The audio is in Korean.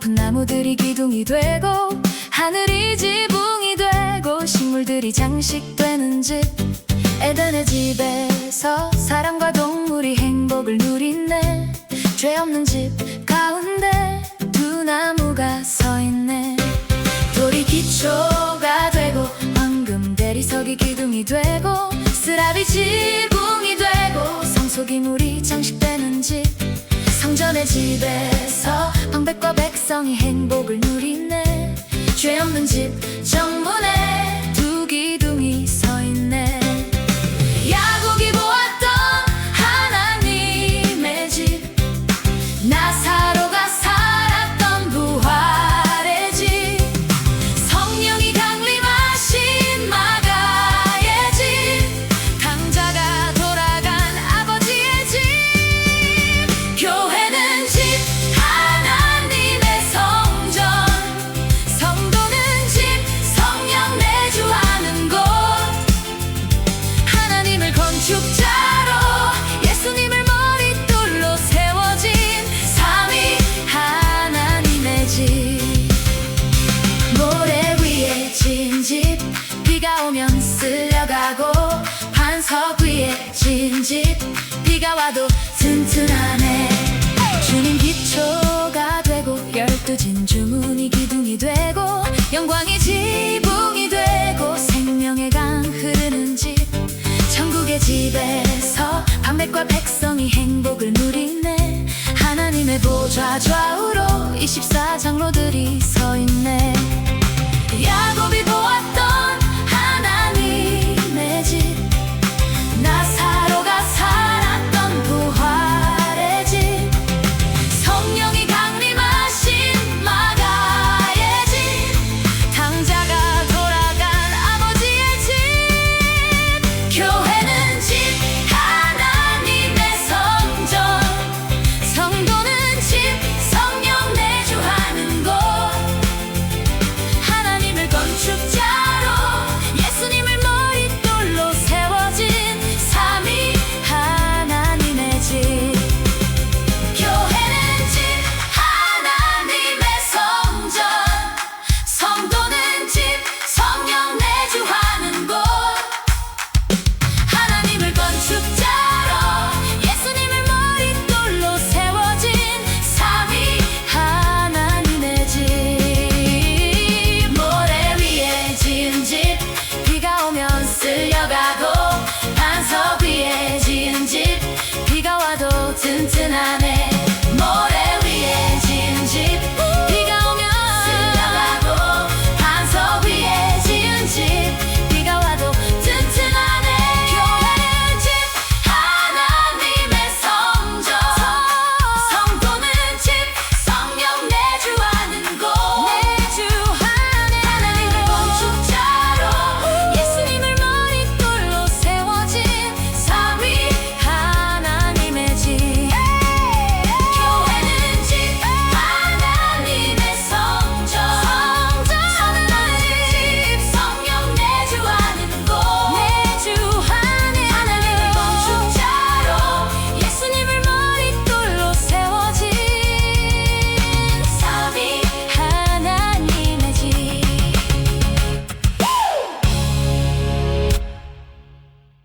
높은 나무들이 기둥이 되고 하늘이 지붕이 되고 식물들이 장식되는 집 에덴의 집에서 사람과 동물이 행복을 누리네. 죄 없는 집 가운데 두 나무가 서 있네. 돌이 기초가 되고 황금 대리석이 기둥이 되고 스랍이 지붕이 되고 성소기물이 장식되는 집 성전의 집에서 방백과 백성이 행복을 누리네. 죄 없는 집 정문에 두 기둥이 서 있네. 야곱이 보았던 하나님의 집 나사로가 살았던 부활의 집 성령이 강림하신 마가의 집 강자가 돌아간 아버지의 집 교회는 집 하나님의 성전 성도는 집 성령 내주하는 곳 하나님을 건축자로 예수님을 머릿돌로 세워진 삼위 하나님의 집 모래 위에 진 집 비가 오면 쓸려가고 반석 위에 진 집 비가 와도 튼튼하네. 주님 기초가 되고 12 진주문이 기둥이 되고 영광이 지붕이 되고 생명의 강 흐르는 집 천국의 집에서 방백과 백성이 행복을 누리네. 하나님의 보좌 좌우로 24장로들이 서